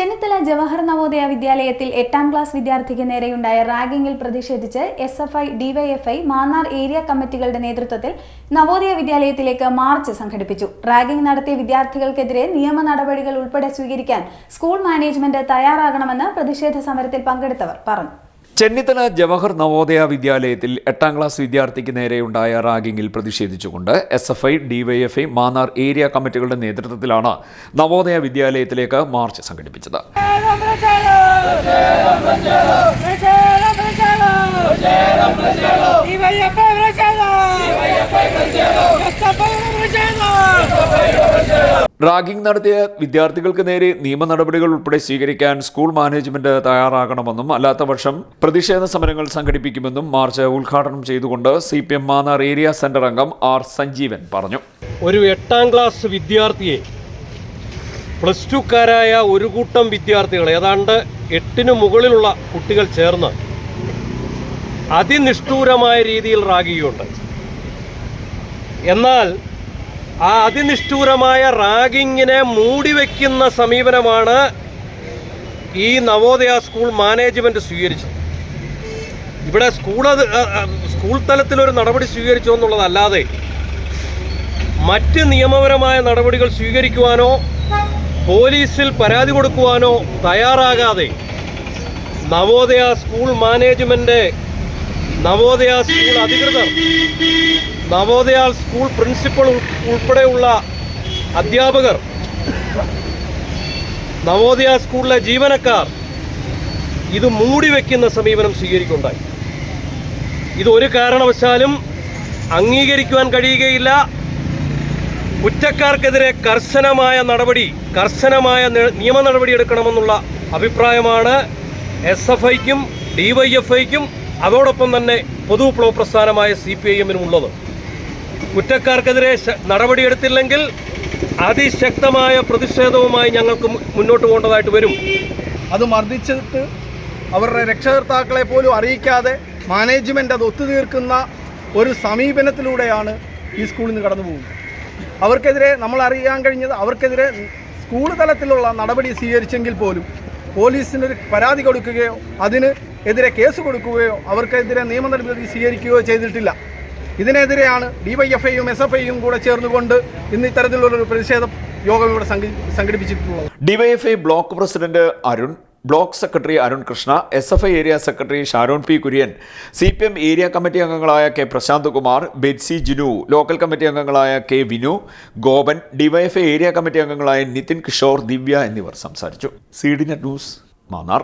ചെന്നിത്തല ജവഹർ നവോദയ വിദ്യാലയത്തിൽ 8ാം ക്ലാസ് വിദ്യാർത്ഥിക്ക് നേരെയുണ്ടായ റാഗിംഗിൽ പ്രതിഷേധിച്ച് എസ്എഫ്ഐ, ഡിവൈഎഫ്ഐ, മാന്നാർ ഏരിയ കമ്മിറ്റികളുടെ നേതൃത്വത്തിൽ നവോദയ വിദ്യാലയത്തിലേക്ക് മാർച്ച് സംഘടിപ്പിച്ചു. റാഗിംഗ് നടത്തിയ വിദ്യാർത്ഥികൾക്കെതിരെ നിയമ നടപടികൾ ഉൾപ്പെടെ സ്വീകരിക്കാൻ സ്കൂൾ മാനേജ്മെന്റ് തയ്യാറാകണമെന്ന് പ്രതിഷേധ സമരത്തിൽ പങ്കെടുത്തവർ പറഞ്ഞു. ചെന്നിത്തല ജവഹർ നവോദയ വിദ്യാലയത്തിൽ 8ാം ക്ലാസ് വിദ്യാർത്ഥിക്ക് നേരെയുണ്ടായ റാഗിംഗിൽ പ്രതിഷേധിച്ചുകൊണ്ട് എസ്എഫ്ഐ, ഡിവൈഎഫ്ഐ, മാന്നാർ ഏരിയ കമ്മിറ്റികളുടെ നേതൃത്വത്തിലാണ് നവോദയ വിദ്യാലയത്തിലേക്ക് മാർച്ച് സംഘടിപ്പിച്ചത്. റാഗിംഗ് നടത്തിയ വിദ്യാർത്ഥികൾക്ക് നേരെ നിയമ നടപടികൾ ഉൾപ്പെടെ സ്വീകരിക്കാൻ സ്കൂൾ മാനേജ്മെന്റ് തയ്യാറാകണമെന്നും അല്ലാത്ത പക്ഷം പ്രതിഷേധ സമരങ്ങൾ സംഘടിപ്പിക്കുമെന്നും മാർച്ച് ഉദ്ഘാടനം ചെയ്തുകൊണ്ട് CPM മാന്നാർ ഏരിയ സെന്റർ അംഗം R. സഞ്ജീവൻ പറഞ്ഞു. ഒരു 8ാം ക്ലാസ് വിദ്യാർത്ഥിയെ പ്ലസ് ടുക്കാരായ ഒരു കൂട്ടം വിദ്യാർത്ഥികൾ, ഏതാണ്ട് 8ന് മുകളിലുള്ള കുട്ടികൾ ചേർന്ന് അതിനിഷ്ഠൂരമായ രീതിയിൽ റാഗിയുണ്ട്. എന്നാൽ ആ അതിനിഷ്ഠൂരമായ റാഗിങ്ങിനെ മൂടിവെക്കുന്ന സമീപനമാണ് ഈ നവോദയ സ്കൂൾ മാനേജ്മെൻറ്റ് സ്വീകരിച്ചത്. ഇവിടെ സ്കൂൾ തലത്തിലൊരു നടപടി സ്വീകരിച്ചു എന്നുള്ളതല്ലാതെ മറ്റ് നിയമപരമായ നടപടികൾ സ്വീകരിക്കുവാനോ പോലീസിൽ പരാതി കൊടുക്കുവാനോ തയ്യാറാകാതെ Navodaya school management, Navodaya school അധികൃതർ, നവോദയ സ്കൂൾ പ്രിൻസിപ്പൽ ഉൾപ്പെടെയുള്ള അധ്യാപകർ, നവോദയ സ്കൂളിലെ ജീവനക്കാർ ഇത് മൂടിവെക്കുന്ന സമീപനം സ്വീകരിക്കുകയുണ്ടായി. ഇതൊരു കാരണവശാലും അംഗീകരിക്കുവാൻ കഴിയുകയില്ല. കുറ്റക്കാർക്കെതിരെ കർശനമായ നിയമ നടപടി എടുക്കണമെന്നുള്ള അഭിപ്രായമാണ് SFIക്കും DYFIക്കും അതോടൊപ്പം തന്നെ പൊതുവിപ്ലവ പ്രസ്ഥാനമായ CPIM-നും ഉള്ളത്. കുറ്റക്കാർക്കെതിരെ നടപടിയെടുത്തില്ലെങ്കിൽ അതിശക്തമായ പ്രതിഷേധവുമായി ഞങ്ങൾക്ക് മുന്നോട്ട് പോകേണ്ടതായിട്ട് വരും. അത് മർദ്ദിച്ചിട്ട് അവരുടെ രക്ഷകർത്താക്കളെ പോലും അറിയിക്കാതെ മാനേജ്മെൻറ്റ് അത് ഒത്തുതീർക്കുന്ന ഒരു സമീപനത്തിലൂടെയാണ് ഈ സ്കൂളിൽ നിന്ന് കടന്നു പോകുന്നത്. അവർക്കെതിരെ നമ്മൾ അറിയാൻ കഴിഞ്ഞത്, അവർക്കെതിരെ സ്കൂൾ തലത്തിലുള്ള നടപടി സ്വീകരിച്ചെങ്കിൽ പോലും പോലീസിനൊരു പരാതി കൊടുക്കുകയോ അതിനെതിരെ കേസ് കൊടുക്കുകയോ അവർക്കെതിരെ നിയമ നടപടി സ്വീകരിക്കുകയോ ചെയ്തിട്ടില്ല. ഇതിനെതിരെയാണ് DYFIയും SFIയും കൂടെ ചേർന്നുകൊണ്ട് ഇന്ന് ഇത്തരത്തിലുള്ളൊരു പ്രതിഷേധ യോഗം ഇവിടെ സംഘടിപ്പിച്ചിട്ടുള്ളത്. DYFI block president Arun, block secretary Arun Krishna, SFI area secretary Sharon P. Kurian, CPM area committee അംഗങ്ങളായ K. Prashanth Kumar, Betsy Jinu, local committee അംഗങ്ങളായ K. Vinu, Gopan, DYFI area committee അംഗങ്ങളായ നിതിൻ കിഷോർ, ദിവ്യ എന്നിവർ സംസാരിച്ചു. CDNet news, Mannar.